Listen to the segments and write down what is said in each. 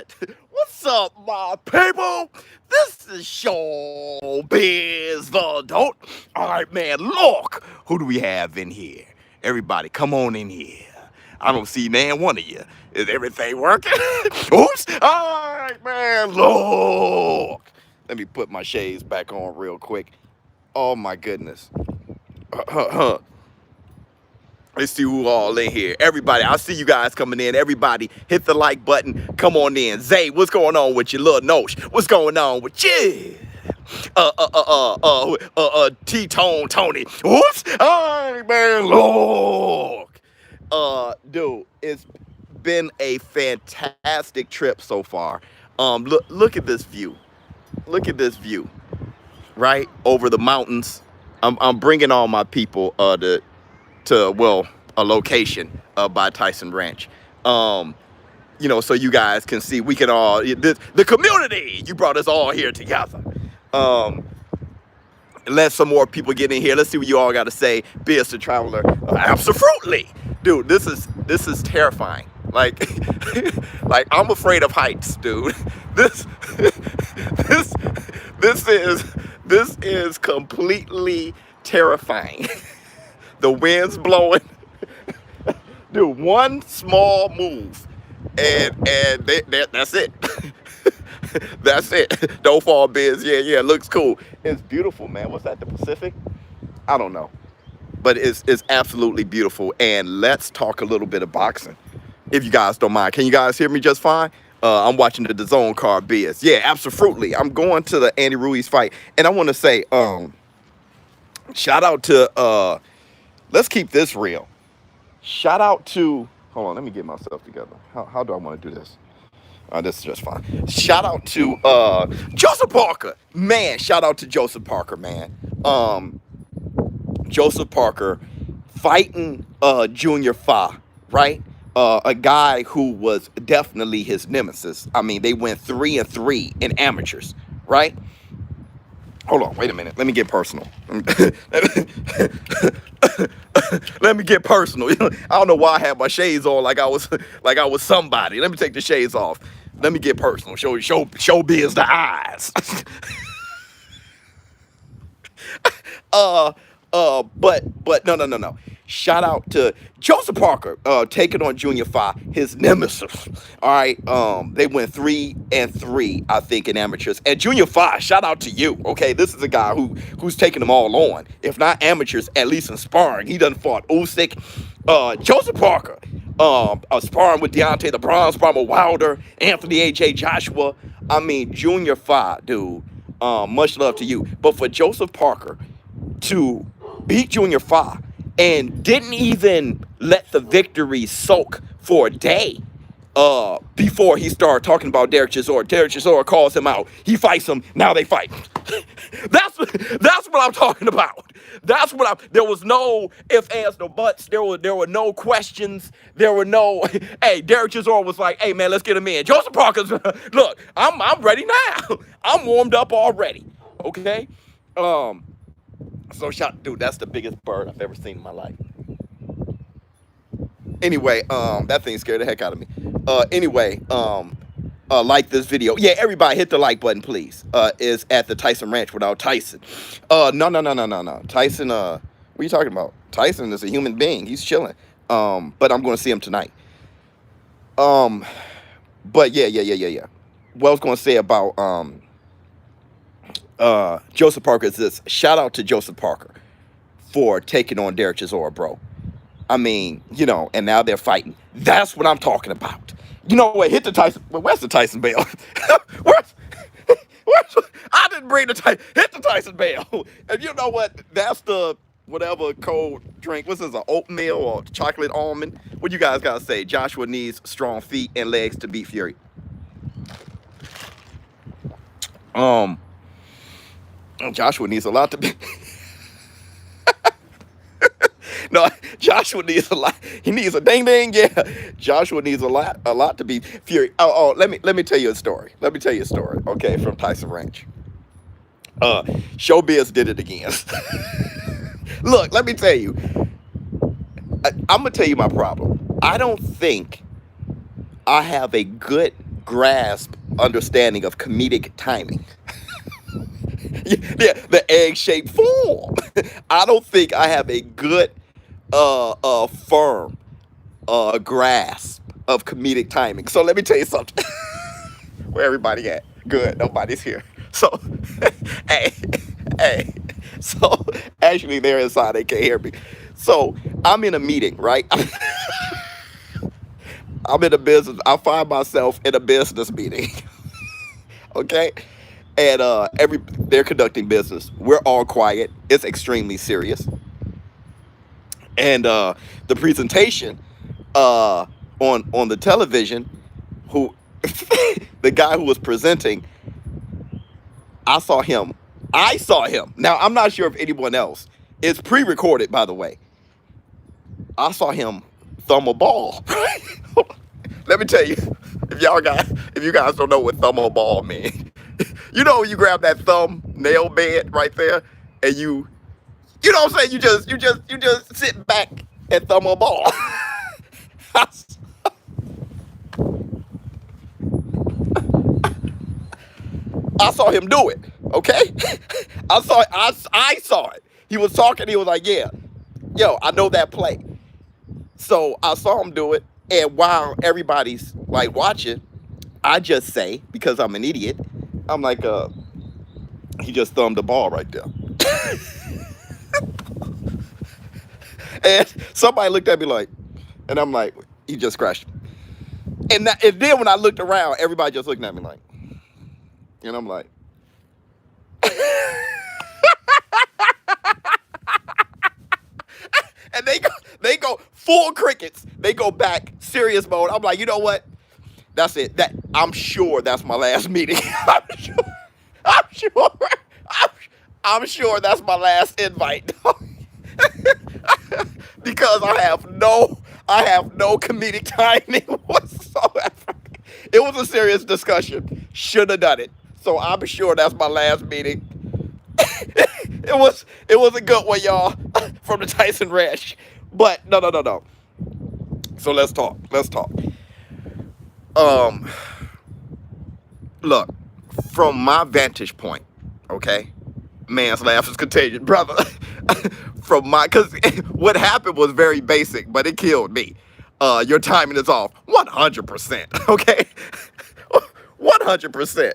What? What's up, my people? This is ShowBizz the Adult. All right, man, look. Who do we have in here? Everybody, come on in here. I don't see nan one of you. Is everything working? Oops. All right, man, look. Let me put my shades back on real quick. Oh, my goodness. Let's see who all in here. Everybody, I see you guys coming in. Everybody, hit the like button. Come on in. Zay, what's going on with you? Lil Nosh, what's going on with you? T-Tone Tony. Whoops. All right, man, look. Dude, it's been a fantastic trip so far. Look at this view. Look at this view. Right over the mountains. I'm bringing all my people to well, a location by Tyson Ranch. So you guys can see, we can all, the community, you brought us all here together. Let some more people get in here. Let's see what you all got to say. Biz the Traveler. Absolutely. Dude, this is terrifying. Like, like I'm afraid of heights, dude. This is completely terrifying. The wind's blowing. Dude, one small move and that's it. That's it. Don't fall, Biz. Yeah, it looks cool. It's beautiful, man. What's that, the Pacific? I don't know. But it's absolutely beautiful. And let's talk a little bit of boxing, if you guys don't mind. Can you guys hear me just fine? I'm watching the DAZN card, Biz. Yeah, absolutely. I'm going to the Andy Ruiz fight. And I want to say, shout out to, let's keep this real. Shout out to, hold on, let me get myself together. How do I want to do this? This is just fine. Shout out to Joseph Parker. Man, shout out to Joseph Parker, man. Joseph Parker fighting Junior Fa, right? A guy who was definitely his nemesis. I mean, they went 3-3 in amateurs, right? Hold on, wait a minute. Let me get personal. Let me get personal. I don't know why I had my shades on like I was somebody. Let me take the shades off. Let me get personal. Show Biz the eyes. But no. Shout out to Joseph Parker taking on Junior Fa, his nemesis. All right, they went 3-3, I think, in amateurs. And Junior Fa, shout out to you. Okay, this is a guy who's taking them all on, if not amateurs, at least in sparring. He done fought Usyk. Joseph Parker, sparring with Deontay, the bronze sparring with Wilder, Anthony A.J. Joshua. I mean, Junior Fa, dude. Much love to you. But for Joseph Parker to beat Junior Fa and didn't even let the victory soak for a day before he started talking about Derek Chisora. Derek Chisora calls him out. He fights him. Now they fight. That's what I'm talking about. There was no ifs, ands, no buts. There were no questions. There were no, hey, Derek Chisora was like, hey, man, let's get him in. Joseph Parker's, look, I'm ready now. I'm warmed up already. Okay? So dude, that's the biggest bird I've ever seen in my life. Anyway, that thing scared the heck out of me. Like this video. Yeah, everybody hit the like button, please. Is at the Tyson Ranch without Tyson. No. Tyson, what are you talking about? Tyson is a human being. He's chilling. But I'm going to see him tonight. But yeah. What I was going to say about Joseph Parker is this. Shout out to Joseph Parker for taking on Derek Chisora, bro. I mean, and now they're fighting. That's what I'm talking about. You know what? Hit the Tyson. Where's the Tyson bell? where's I didn't bring the Tyson. Hit the Tyson bell. And you know what? That's the whatever cold drink. What's this? An oatmeal or chocolate almond? What you guys gotta say? Joshua needs strong feet and legs to beat Fury. Joshua needs a lot to be. No, Joshua needs a lot. He needs a ding. Yeah, Joshua needs a lot to be Fury. Oh, let me tell you a story. Okay, from Tyson Ranch. ShowBizz did it again. Look, let me tell you. I'm gonna tell you my problem. I don't think I have a good grasp understanding of comedic timing. Yeah, the egg-shaped form. I don't think I have a good, firm, grasp of comedic timing. So let me tell you something. Where everybody at? Good, nobody's here. So, hey, hey. So actually, they're inside. They can't hear me. So I'm in a meeting, right? I'm in a business. I find myself in a business meeting. Okay, and they're conducting business. We're all quiet. It's extremely serious. And the presentation on the television, who the guy who was presenting, I saw him. I saw him. Now I'm not sure if anyone else. It's pre-recorded, by the way. I saw him thumb a ball. Let me tell you, if you guys don't know what thumb a ball means, you know when you grab that thumb nail bed right there, and you know what I'm saying, you just sit back and thumb a ball. I saw him do it. Okay, I saw it. He was talking. He was like, "Yeah, yo, I know that play." So I saw him do it, and while everybody's like watching, I just say, because I'm an idiot, I'm like, he just thumbed the ball right there. And somebody looked at me like, and I'm like, he just scratched. And then when I looked around, everybody just looking at me like, and I'm like, and they go full crickets. They go back serious mode. I'm like, you know what? That's it. I'm sure that's my last meeting. I'm sure. I'm sure. I'm sure that's my last invite. Because I have no comedic timing whatsoever. It was a serious discussion. Should have done it. So I'm sure that's my last meeting. It was a good one, y'all, from the Tyson Ranch. But no. So let's talk. Look, from my vantage point, okay? Man's laugh is contagious, brother. Because what happened was very basic, but it killed me. Your timing is off 100%. Okay, 100%.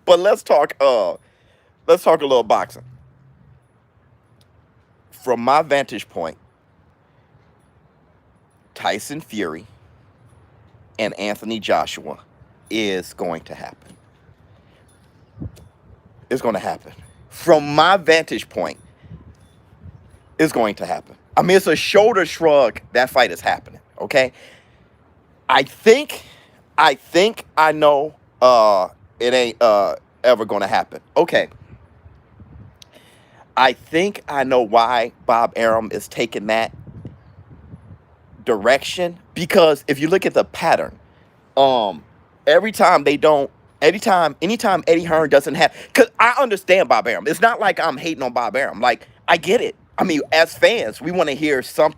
But let's talk a little boxing. From my vantage point, Tyson Fury and Anthony Joshua is going to happen. It's going to happen. From my vantage point, it's going to happen. I mean, it's a shoulder shrug. That fight is happening. Okay. I think I know it ain't ever going to happen. Okay. I think I know why Bob Arum is taking that direction, because if you look at the pattern, anytime Eddie Hearn doesn't have, because I understand Bob Arum. It's not like I'm hating on Bob Arum. Like, I get it. I mean, as fans, we want to hear some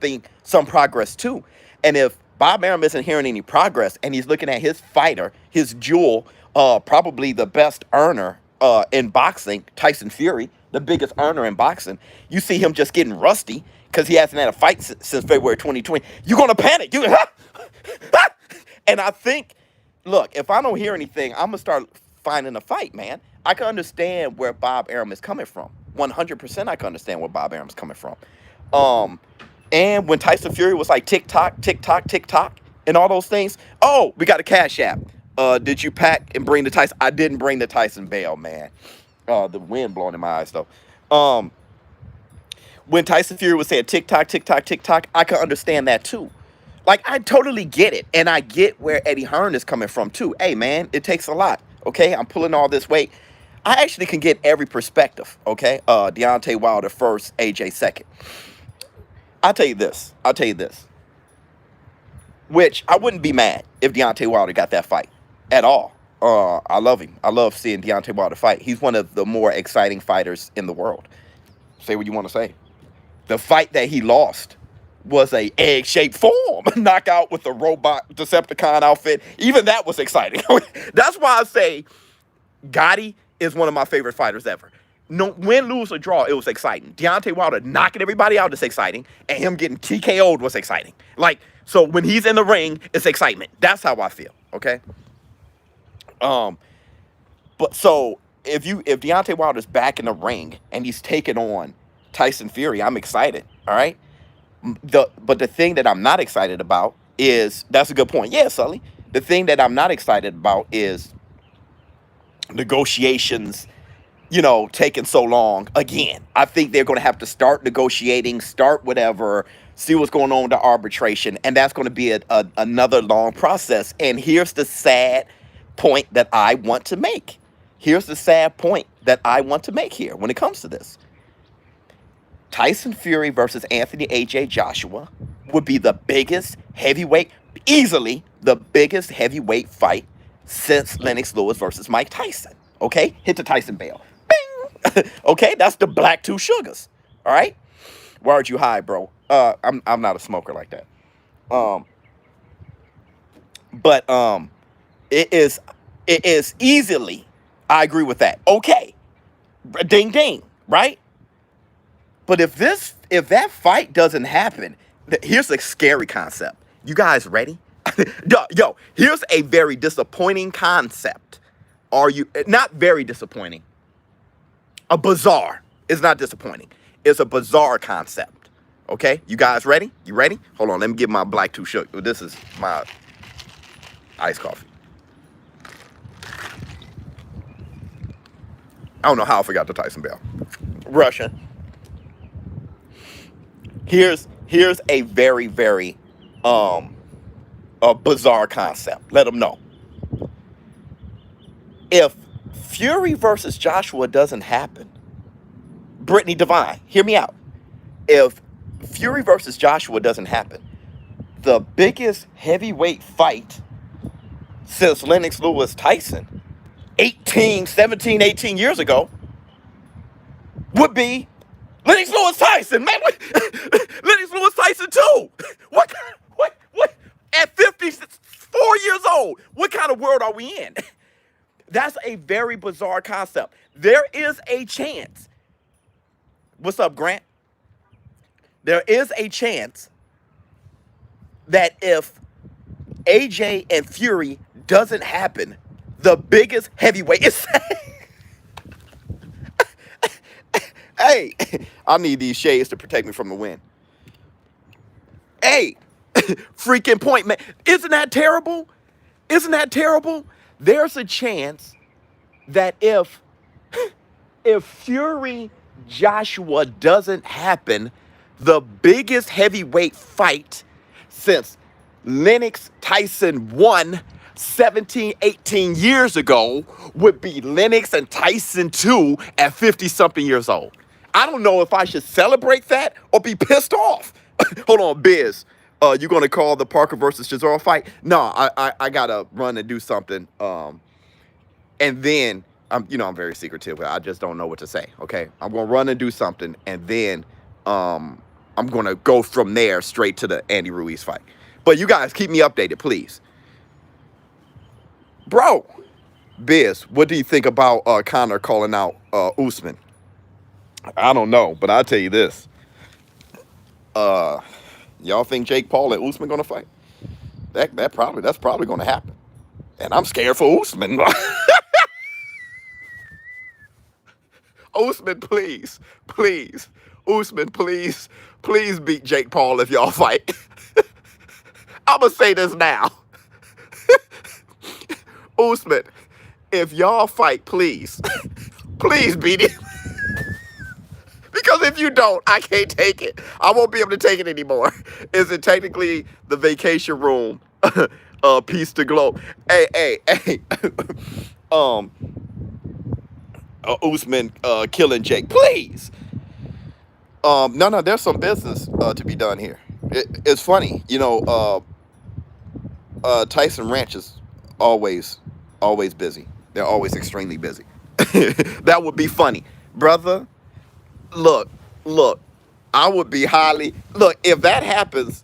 progress too. And if Bob Arum isn't hearing any progress, and he's looking at his fighter, his jewel, probably the best earner in boxing, Tyson Fury, the biggest earner in boxing, you see him just getting rusty because he hasn't had a fight since February 2020. You're gonna panic. And I think, look, if I don't hear anything, I'm gonna start finding a fight, man. I can understand where Bob Arum is coming from. 100% I can understand where Bob Arum's coming from. And when Tyson Fury was like tick-tock, and all those things, oh, we got a cash app. Did you pack and bring the Tyson? I didn't bring the Tyson bail, man. The wind blowing in my eyes, though. When Tyson Fury was saying tick-tock, I can understand that, too. Like, I totally get it. And I get where Eddie Hearn is coming from, too. Hey, man, it takes a lot, okay? I'm pulling all this weight. I actually can get every perspective, okay? Deontay Wilder first, AJ second. I'll tell you this. Which, I wouldn't be mad if Deontay Wilder got that fight at all. I love him. I love seeing Deontay Wilder fight. He's one of the more exciting fighters in the world. Say what you want to say. The fight that he lost was a egg-shaped form knockout with the robot Decepticon outfit. Even that was exciting. That's why I say Gotti is one of my favorite fighters ever. No, win, lose, or draw, it was exciting. Deontay Wilder knocking everybody out is exciting, and him getting TKO'd was exciting. Like, so when he's in the ring, it's excitement. That's how I feel. Okay. But so if Deontay Wilder's back in the ring and he's taking on Tyson Fury, I'm excited. All right. But the thing that I'm not excited about is, that's a good point. Yeah, Sully. The thing that I'm not excited about is negotiations, taking so long again. I think they're going to have to start negotiating, start whatever, see what's going on with the arbitration, and that's going to be another long process. And here's the sad point that I want to make. Here's the sad point that I want to make here when it comes to this. Tyson Fury versus Anthony A.J. Joshua would be the biggest heavyweight, easily the biggest heavyweight fight since Lennox Lewis versus Mike Tyson. Okay? Hit the Tyson bell. Bing! Okay? That's the black two sugars. All right? Why aren't you high, bro? I'm not a smoker like that. But it is easily, I agree with that. Okay. Ding ding, right? But if that fight doesn't happen, here's a scary concept. You guys ready? Yo, here's a very disappointing concept. Are you not very disappointing? A bizarre. It's not disappointing. It's a bizarre concept. Okay? You guys ready? You ready? Hold on, let me get my black two sugar. This is my iced coffee. I don't know how I forgot the Tyson bell. Russian. Here's a very, very a bizarre concept. Let them know. If Fury versus Joshua doesn't happen, Brittany Devine, hear me out. If Fury versus Joshua doesn't happen, the biggest heavyweight fight since Lennox Lewis Tyson 17, 18 years ago would be Lennox Lewis Tyson, man. Lennox Lewis Tyson too. What? At 54 years old, what kind of world are we in? That's a very bizarre concept. There is a chance. What's up, Grant? There is a chance that if AJ and Fury doesn't happen, the biggest heavyweight is. Hey, I need these shades to protect me from the wind. Hey, freaking point, man. Isn't that terrible? Isn't that terrible? There's a chance that if Fury Joshua doesn't happen, the biggest heavyweight fight since Lennox Tyson won 17, 18 years ago would be Lennox and Tyson 2 at 50-something years old. I don't know if I should celebrate that or be pissed off. Hold on, Biz. You going to call the Parker versus Cesaro fight? No, I got to run and do something. And then, I'm very secretive. I just don't know what to say, okay? I'm going to run and do something, and then I'm going to go from there straight to the Andy Ruiz fight. But you guys keep me updated, please. Bro, Biz, what do you think about Conor calling out Usman? I don't know, but I'll tell you this. Y'all think Jake Paul and Usman gonna fight? That's probably gonna happen. And I'm scared for Usman. Usman, please. Usman, please beat Jake Paul if y'all fight. I'ma say this now. Usman, if y'all fight, please beat him. Because if you don't, I can't take it. I won't be able to take it anymore. Is it technically the vacation room piece to globe? Hey. Usman killing Jake, please. No, there's some business to be done here. It's funny, Tyson Ranch is always busy. They're always extremely busy. That would be funny, brother. Look. I would be highly look if that happens.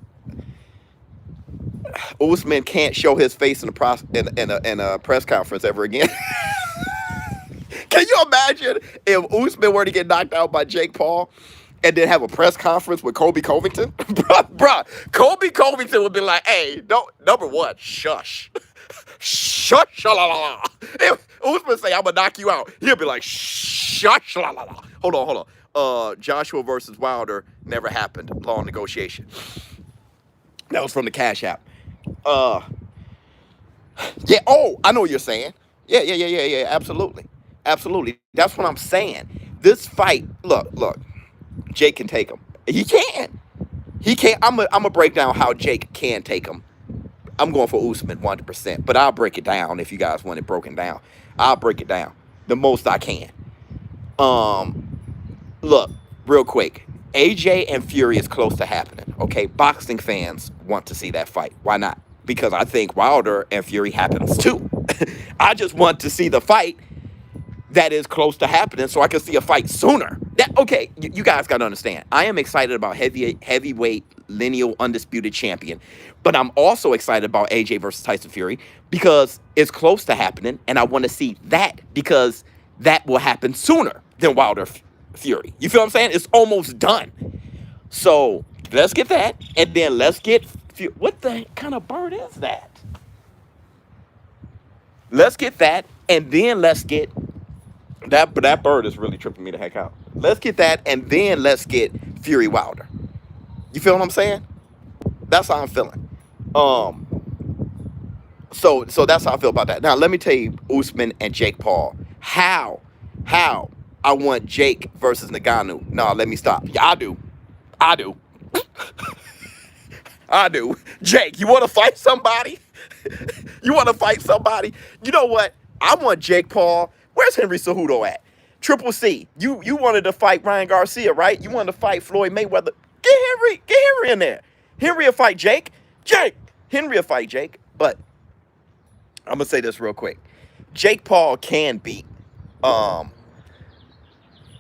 Usman can't show his face in a press conference ever again. Can you imagine if Usman were to get knocked out by Jake Paul and then have a press conference with Kobe Covington? bruh, Kobe Covington would be like, hey, no, number one, shush. Shush, la la la. If Usman say, I'm going to knock you out, he'll be like, shush, la la la. Hold on. Joshua versus Wilder never happened. Long negotiation. That was from the Cash App. Uh, yeah, oh, I know what you're saying. Yeah, absolutely. Absolutely. That's what I'm saying. This fight, look, Jake can take him. He can. He can't. I'm gonna break down how Jake can take him. I'm going for Usman 100%, but I'll break it down if you guys want it broken down. I'll break it down the most I can. Um, Look, real quick. AJ and Fury is close to happening. Okay, boxing fans want to see that fight. Why not? Because I think Wilder and Fury happens too. I just want to see the fight that is close to happening so I can see a fight sooner. Okay, you guys got to understand. I am excited about heavyweight lineal undisputed champion, but I'm also excited about AJ versus Tyson Fury because it's close to happening, and I want to see that because that will happen sooner than Wilder Fury. You feel what I'm saying? It's almost done. So let's get that, and then let's get what the kind of bird is that? Let's get that, and then let's get that. But that bird is really tripping me the heck out. Let's get that, and then let's get Fury Wilder. You feel what I'm saying? That's how I'm feeling. Um, so that's how I feel about that. Now let me tell you, Usman and Jake Paul. How I want Jake versus Ngannou. No, let me stop. Yeah, I do. I do. Jake, you want to fight somebody? You want to fight somebody? You know what? I want Jake Paul. Where's Henry Cejudo at? Triple C. You wanted to fight Ryan Garcia, right? You wanted to fight Floyd Mayweather. Get Henry in there. Henry will fight Jake. Henry will fight Jake. But I'm gonna say this real quick. Jake Paul can beat.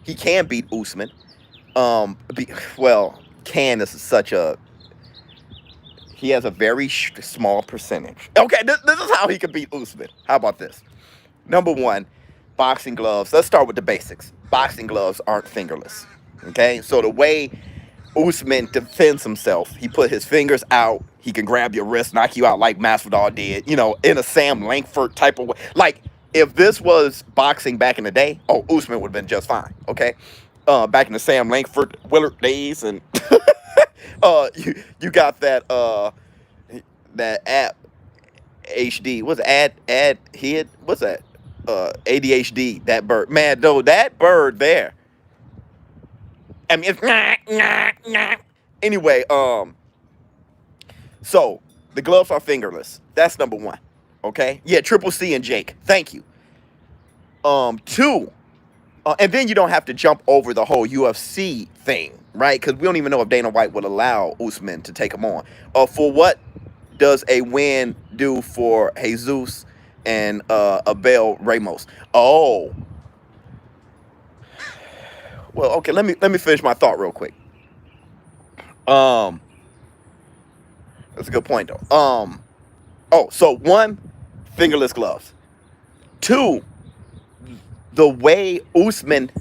He can beat Usman. Can is such a. He has a very small percentage. Okay, this is how he can beat Usman. How about this? Number one, boxing gloves. Let's start with the basics. Boxing gloves aren't fingerless. Okay, so the way Usman defends himself, he put his fingers out. He can grab your wrist, knock you out like Masvidal did. You know, in a Sam Langford type of way. Like if this was boxing back in the day, Usman would have been just fine. Okay, back in the Sam Langford Willard days and. You got that app HD. What's ad head? What's that? ADHD. That bird, man. Though that bird there. I mean, it's anyway. So the gloves are fingerless. That's number one. Okay. Yeah. Triple C and Jake. Thank you. Two. And then you don't have to jump over the whole UFC thing, right? Because we don't even know if Dana White would allow Usman to take him on. For what does a win do for Jesus and Abel Ramos? Oh, well, okay. Let me finish my thought real quick. That's a good point though. So one, fingerless gloves. Two. The way Usman,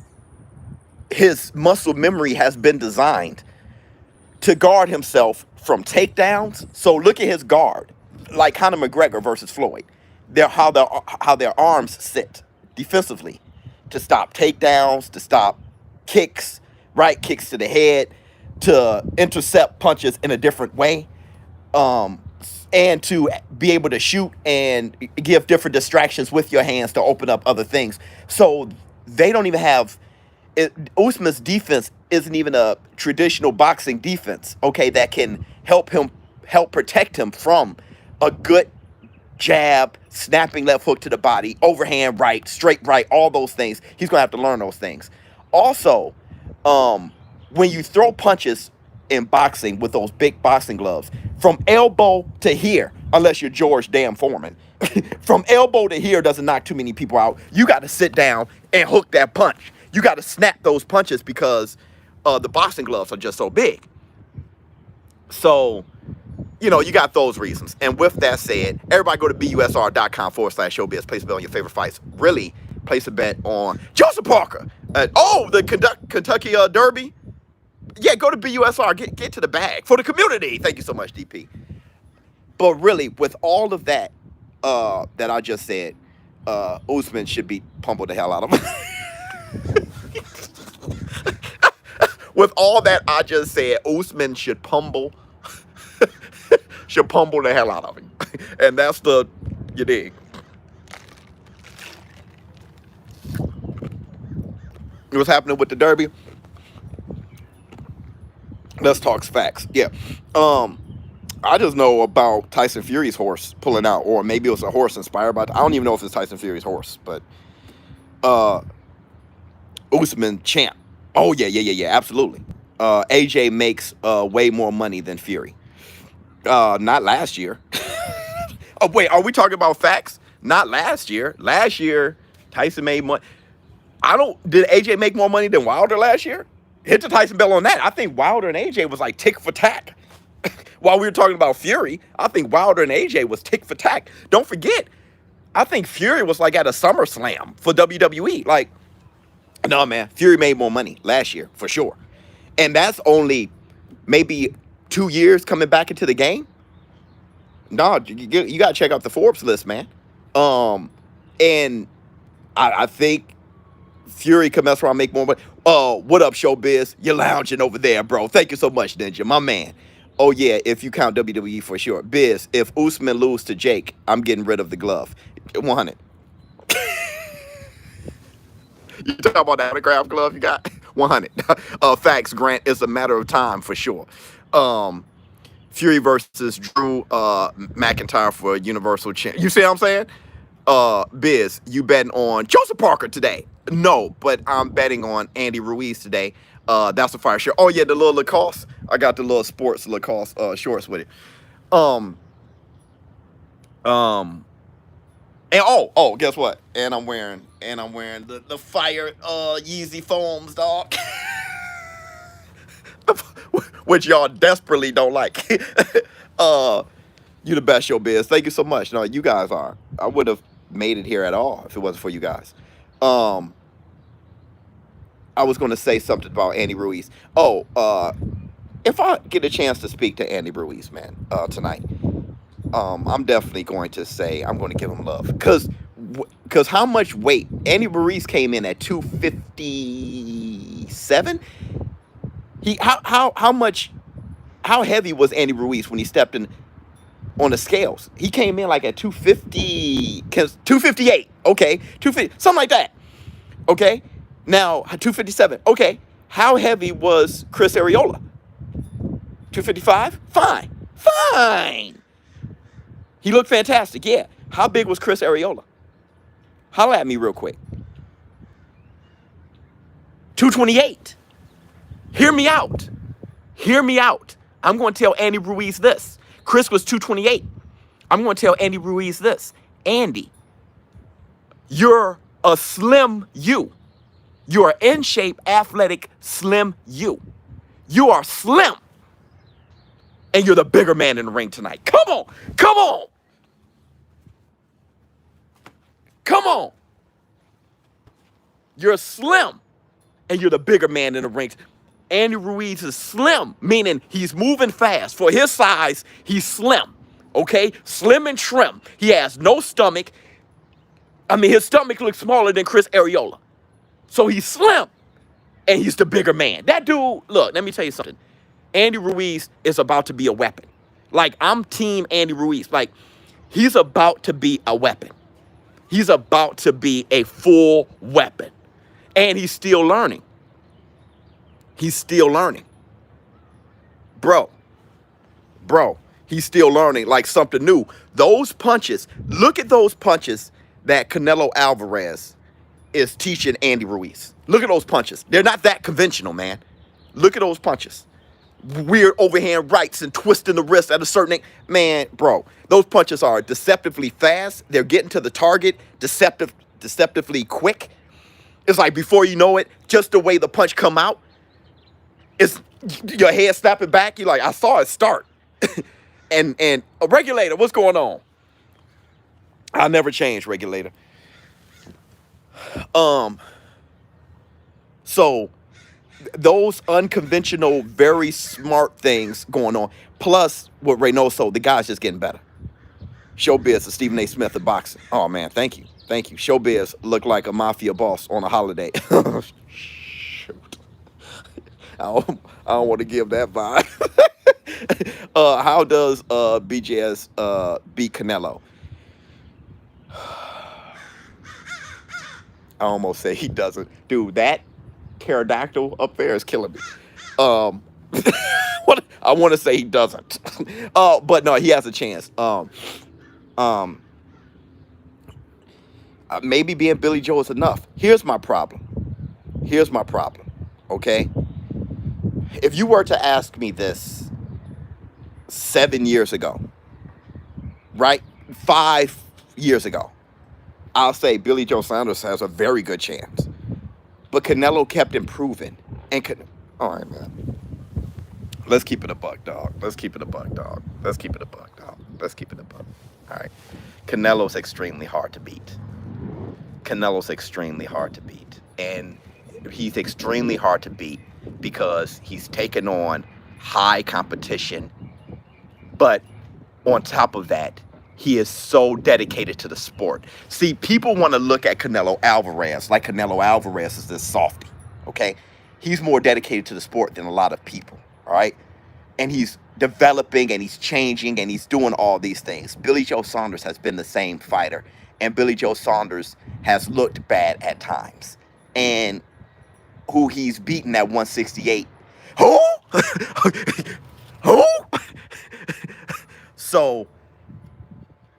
his muscle memory has been designed to guard himself from takedowns. So look at his guard, like Conor McGregor versus Floyd. How their arms sit defensively to stop takedowns, to stop kicks, right? Kicks to the head, to intercept punches in a different way. And to be able to shoot and give different distractions with your hands to open up other things. So they don't even have Usman's defense isn't even a traditional boxing defense, okay, that can help protect him from a good jab, snapping left hook to the body, overhand right, straight right, all those things. He's gonna have to learn those things. Also, when you throw punches in boxing with those big boxing gloves, from elbow to here, unless you're George Damn Foreman, from elbow to here doesn't knock too many people out. You got to sit down and hook that punch. You got to snap those punches because the boxing gloves are just so big. So, you know, you got those reasons. And with that said, everybody go to busr.com/showbiz. Place a bet on your favorite fights. Really, place a bet on Joseph Parker. The Kentucky Derby. Yeah, go to BUSR. Get to the bag for the community. Thank you so much, DP. But really, with all of that that I just said, Usman should be pummeled the hell out of him. With all that I just said, Usman should pummel the hell out of him. And that's you dig. What's happening with the Derby? Let's talk facts. Yeah. I just know about Tyson Fury's horse pulling out, or maybe it was a horse inspired by. I don't even know if it's Tyson Fury's horse, but Usman champ. Oh yeah, absolutely. AJ makes way more money than Fury. Not last year. Oh wait, are we talking about facts? Not last year. Last year, Tyson made money. Did AJ make more money than Wilder last year? Hit the Tyson bell on that. I think Wilder and AJ was like tick for tack. While we were talking about Fury, I think Wilder and AJ was tick for tack. Don't forget, I think Fury was like at a SummerSlam for WWE. Like, no, man, Fury made more money last year for sure. And that's only maybe 2 years coming back into the game. No, you got to check out the Forbes list, man. And I think Fury could mess around and make more money. Oh, what up, ShowBizz? You're lounging over there, bro. Thank you so much, Ninja, my man. Oh, yeah, if you count WWE for sure. Biz, if Usman lose to Jake, I'm getting rid of the glove. 100. You talking about the autograph glove you got? 100. Facts, Grant, it's a matter of time for sure. Fury versus Drew McIntyre for Universal Champ. You see what I'm saying? Biz, you betting on Joseph Parker today? No, but I'm betting on Andy Ruiz today. That's a fire shirt. Oh yeah, the little Lacoste. I got the little sports Lacoste shorts with it. And guess what? And I'm wearing the fire Yeezy foams, dog. Which y'all desperately don't like. You the best, ShowBizz. Thank you so much. No, you guys are. I would have made it here at all if it wasn't for you guys. I was going to say something about Andy Ruiz. If I get a chance to speak to Andy Ruiz, man, tonight, I'm definitely going to say I'm going to give him love. Because how much weight? Andy Ruiz came in at 257. How heavy was Andy Ruiz when he stepped in on the scales? He came in like at 258. Okay, 250, something like that. Okay, now 257. Okay, how heavy was Chris Arreola? 255. Fine. He looked fantastic. Yeah. How big was Chris Arreola? Holla at me real quick. 228. Hear me out. I'm going to tell Andy Ruiz this. Chris was 228. I'm going to tell Andy Ruiz this. Andy, you're a slim you. You're an in-shape, athletic, slim you. You are slim. And you're the bigger man in the ring tonight. Come on. You're slim. And you're the bigger man in the ring. Andy Ruiz is slim, meaning he's moving fast. For his size, he's slim. Okay? Slim and trim. He has no stomach. I mean, his stomach looks smaller than Chris Arreola. So he's slim. And he's the bigger man. That dude, look, let me tell you something. Andy Ruiz is about to be a weapon. Like, I'm team Andy Ruiz. Like, he's about to be a weapon. He's about to be a full weapon. And he's still learning. Bro, he's still learning like something new. Those punches, look at those punches that Canelo Alvarez is teaching Andy Ruiz. Look at those punches. They're not that conventional, man. Look at those punches. Weird overhand rights and twisting the wrist at a certain... Man, bro, those punches are deceptively fast. They're getting to the target deceptively quick. It's like before you know it, just the way the punch come out, It's your head snapping back. You're like, I saw it start. And a regulator, what's going on? I'll never change, regulator. Um, so those unconventional, very smart things going on. Plus, with Reynoso, the guy's just getting better. ShowBizz is Stephen A. Smith of boxing. Oh man, thank you, thank you. ShowBizz looked like a mafia boss on a holiday. Shoot, I don't want to give that vibe. How does BJS beat Canelo? I almost say he doesn't. Dude, that pterodactyl up there is killing me. Um, I want to say he doesn't. But no, he has a chance. Um, maybe being Billy Joe is enough. Here's my problem. Okay? If you were to ask me this 7 years ago, right? 5 years ago, I'll say Billy Joe Saunders has a very good chance. But Canelo kept improving. All right, man. Let's keep it a buck, dog. Let's keep it a buck, dog. All right. Canelo's extremely hard to beat. And he's extremely hard to beat because he's taken on high competition. But on top of that, he is so dedicated to the sport. See, people want to look at Canelo Alvarez like Canelo Alvarez is this softy, okay? He's more dedicated to the sport than a lot of people, all right? And he's developing and he's changing and he's doing all these things. Billy Joe Saunders has been the same fighter, and Billy Joe Saunders has looked bad at times. And who he's beaten at 168. Who? Who? So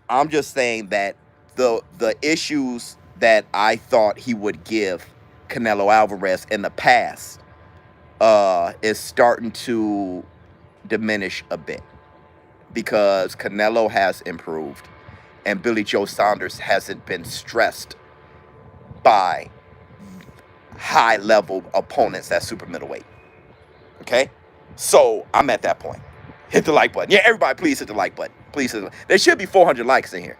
I'm just saying that the issues that I thought he would give Canelo Alvarez in the past is starting to diminish a bit because Canelo has improved and Billy Joe Saunders hasn't been stressed by high-level opponents at super middleweight. Okay? So I'm at that point. Hit the like button. Yeah, everybody, please hit the like button. Please hit the, there should be 400 likes in here.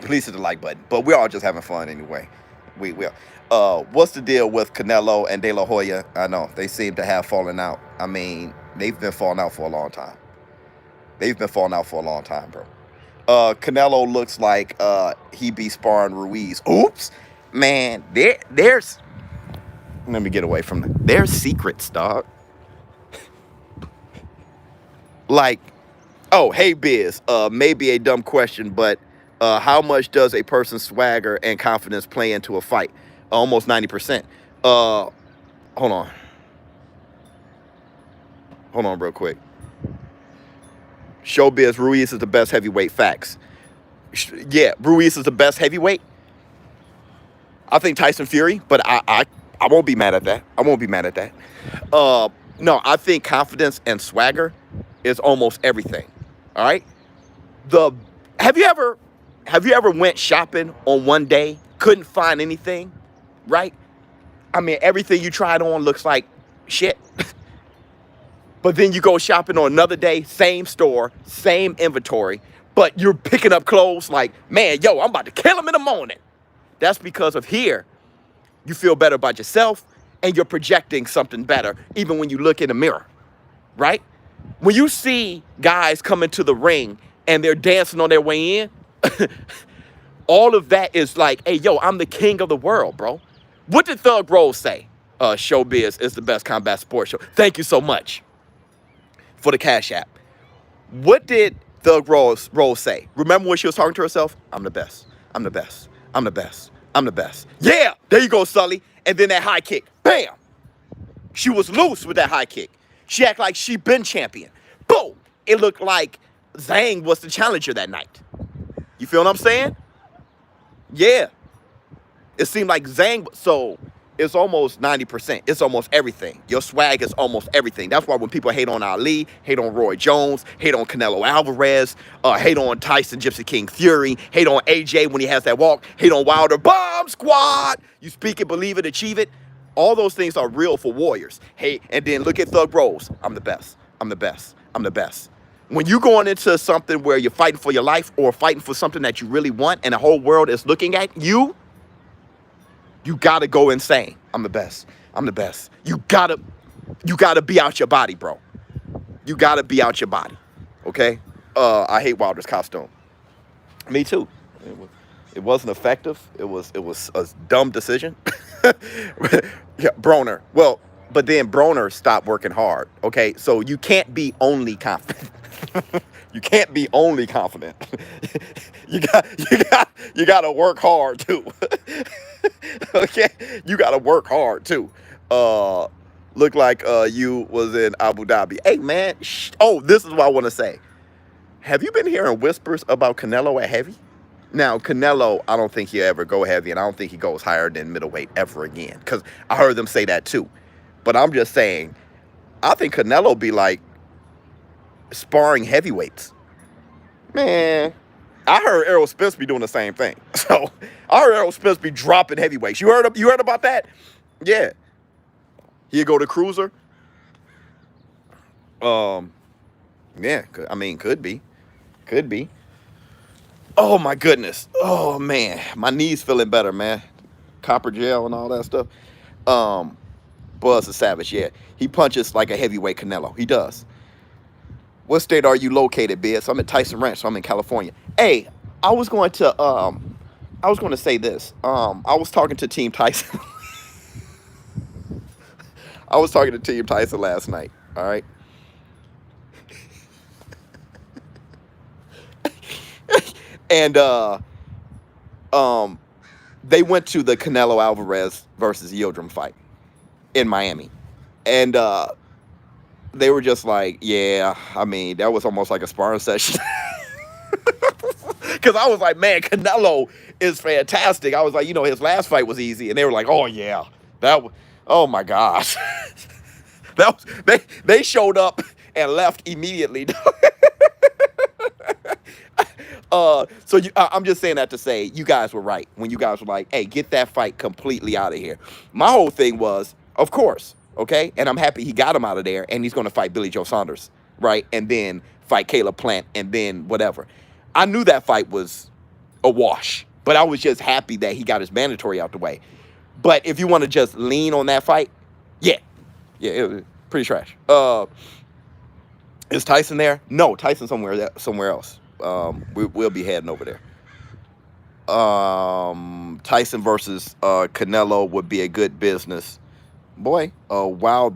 Please hit the like button. But we're all just having fun anyway. We will. What's the deal with Canelo and De La Hoya? I know they seem to have fallen out. I mean, they've been falling out for a long time. Bro. Canelo looks like he be sparring Ruiz. Oops, man. There's. Let me get away from that. There's secrets, dog. Like, oh, hey, Biz. Maybe a dumb question, but how much does a person's swagger and confidence play into a fight? Almost 90%. Hold on real quick. ShowBizz, Ruiz is the best heavyweight. Facts. Yeah, Ruiz is the best heavyweight. I think Tyson Fury, but I won't be mad at that. No, I think confidence and swagger is almost everything. All right. Have you ever went shopping on one day, couldn't find anything, right? I mean, everything you tried on looks like shit. But then you go shopping on another day, same store, same inventory, but you're picking up clothes like, man, yo, I'm about to kill him in the morning. That's because of here. You feel better about yourself and you're projecting something better even when you look in the mirror, right? When you see guys come into the ring and they're dancing on their way in, all of that is like, hey, yo, I'm the king of the world, bro. What did Thug Rose say? ShowBizz is the best combat sports show. Thank you so much for the Cash App. What did Thug Rose say? Remember when she was talking to herself? I'm the best. Yeah, there you go, Sully. And then that high kick. Bam. She was loose with that high kick. She acted like she been champion. Boom. It looked like Zhang was the challenger that night. You feel what I'm saying? Yeah. It seemed like Zhang. So it's almost 90%. It's almost everything. Your swag is almost everything. That's why when people hate on Ali, hate on Roy Jones, hate on Canelo Alvarez, hate on Tyson Gypsy King Fury, hate on AJ when he has that walk, hate on Wilder, Bomb Squad. You speak it, believe it, achieve it. All those things are real for warriors. Hey, and then look at Thug Rose. I'm the best. I'm the best. I'm the best. When you going into something where you're fighting for your life or fighting for something that you really want and the whole world is looking at you, you gotta go insane. I'm the best. I'm the best. You gotta be out your body, bro. You gotta be out your body. Okay? I hate Wilder's costume. Me too. It wasn't effective. It was a dumb decision. Yeah, Broner. Well, but then Broner stopped working hard. Okay, so you can't be only confident. You can't be only confident. you got to work hard too. Okay, you got to work hard too. Look like you was in Abu Dhabi. Hey man. Oh, this is what I want to say. Have you been hearing whispers about Canelo at heavy? Now, Canelo, I don't think he'll ever go heavy, and I don't think he goes higher than middleweight ever again, because I heard them say that too. But I'm just saying, I think Canelo be like sparring heavyweights. Man, I heard Errol Spence be doing the same thing. So I heard Errol Spence be dropping heavyweights. You heard about that? Yeah. He'll go to cruiser. Yeah, I mean, could be. Could be. Oh my goodness. Oh man, my knees feeling better, man. Copper gel and all that stuff. Buzz the Savage, yeah. He punches like a heavyweight Canelo. He does. What state are you located, Biz? I'm at Tyson Ranch, so I'm in California. Hey, I was going to say this. I was talking to Team Tyson. I was talking to Team Tyson last night. All right. And they went to the Canelo Alvarez versus Yildirim fight in Miami. And they were just like, yeah, I mean, that was almost like a sparring session. Because I was like, man, Canelo is fantastic. I was like, his last fight was easy. And they were like, oh, yeah, oh, my gosh. They showed up and left immediately. I'm just saying that to say you guys were right when you guys were like, hey, get that fight completely out of here. My whole thing was, of course, okay? And I'm happy he got him out of there, and he's going to fight Billy Joe Saunders, right? And then fight Caleb Plant, and then whatever. I knew that fight was a wash, but I was just happy that he got his mandatory out the way. But if you want to just lean on that fight, yeah, it was pretty trash. Is Tyson there? No, Tyson's somewhere else. We'll be heading over there. Tyson versus Canelo would be a good business. Boy, wow.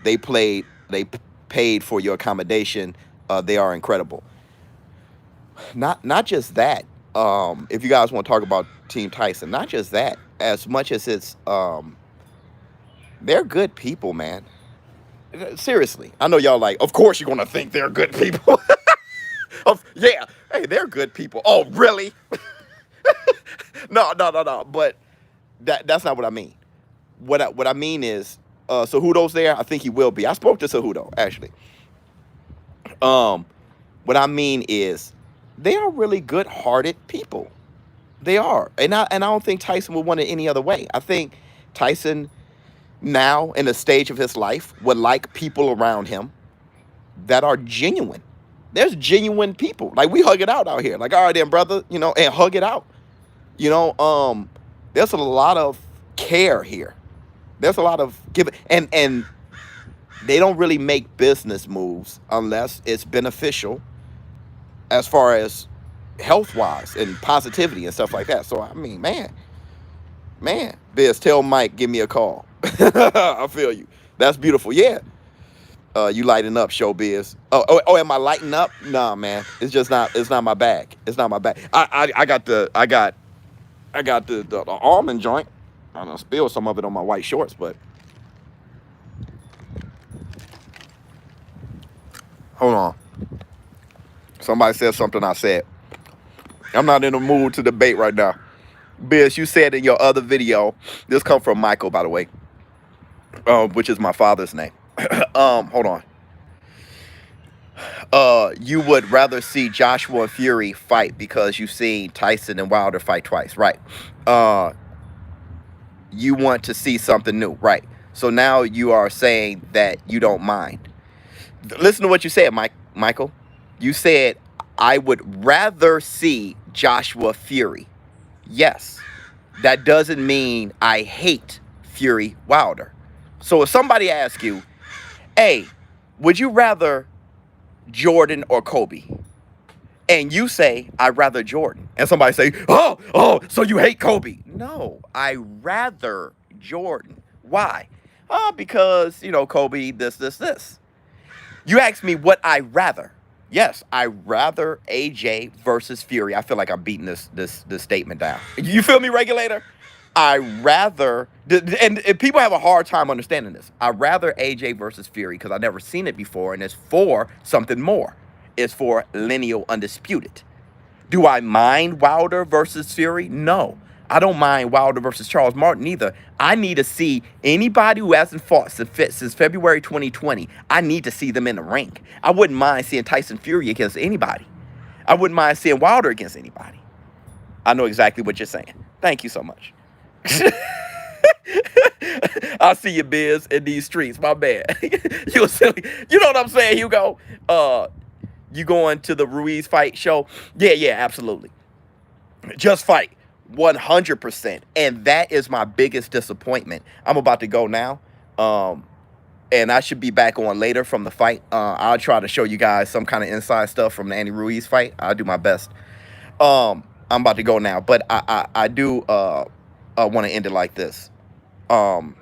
They paid for your accommodation. They are incredible. Not just that. If you guys want to talk about Team Tyson, not just that. As much as it's they're good people, man. Seriously, I know y'all like. Of course, you're gonna think they're good people. Yeah, hey, they're good people. Oh, really? No. But that's not what I mean. What I mean is, Cejudo's there. I think he will be. I spoke to Cejudo actually. What I mean is, they are really good-hearted people. They are, and I don't think Tyson would want it any other way. I think Tyson, now in a stage of his life, would like people around him that are genuine. There's genuine people. Like, we hug it out here. Like, all right then, brother, and hug it out. There's a lot of care here. There's a lot of giving. And they don't really make business moves unless it's beneficial as far as health-wise and positivity and stuff like that. So, I mean, man, Biz, tell Mike, give me a call. I feel you. That's beautiful. Yeah. You lighting up, ShowBizz. Oh, am I lighting up? Nah, man. It's not my bag. It's not my bag. I got the almond joint. I don't spill some of it on my white shorts, but hold on. Somebody said something I said. I'm not in the mood to debate right now. Biz, you said in your other video, this come from Michael, by the way, which is my father's name. Hold on. You would rather see Joshua and Fury fight because you've seen Tyson and Wilder fight twice, right? You want to see something new, right? So now you are saying that you don't mind. Listen to what you said, Michael. You said, I would rather see Joshua Fury. Yes, that doesn't mean I hate Fury Wilder. So if somebody asks you, hey, would you rather Jordan or Kobe? And you say, I'd rather Jordan. And somebody say, so you hate Kobe. No, I rather Jordan. Why? Because, Kobe, this. You asked me what I rather. Yes, I rather AJ versus Fury. I feel like I'm beating this statement down. You feel me, regulator? I rather, and people have a hard time understanding this. I rather AJ versus Fury because I've never seen it before, and it's for something more. It's for lineal undisputed. Do I mind Wilder versus Fury? No. I don't mind Wilder versus Charles Martin either. I need to see anybody who hasn't fought since February 2020. I need to see them in the ring. I wouldn't mind seeing Tyson Fury against anybody. I wouldn't mind seeing Wilder against anybody. I know exactly what you're saying. Thank you so much. I see you, Biz, in these streets. My bad. You silly. You know what I'm saying, Hugo? You going to the Ruiz fight show? Yeah, absolutely. Just fight. 100%. And that is my biggest disappointment. I'm about to go now. And I should be back on later from the fight. I'll try to show you guys some kind of inside stuff from the Andy Ruiz fight. I'll do my best. I'm about to go now. But I do want to end it like this. When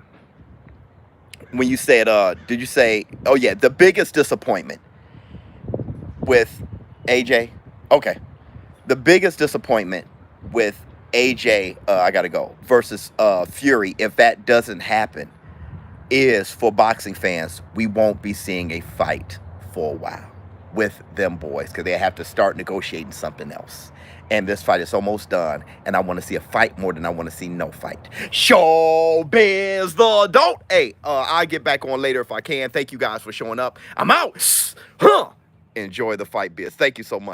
you said, did you say, oh yeah, the biggest disappointment with AJ? Okay. The biggest disappointment with AJ, I gotta go, versus Fury, if that doesn't happen, is for boxing fans, we won't be seeing a fight for a while with them boys because they have to start negotiating something else. And this fight is almost done, and I want to see a fight more than I want to see no fight. ShowBizz the adult. Hey, I'll get back on later if I can. Thank you guys for showing up. I'm out. Enjoy the fight, Biz. Thank you so much.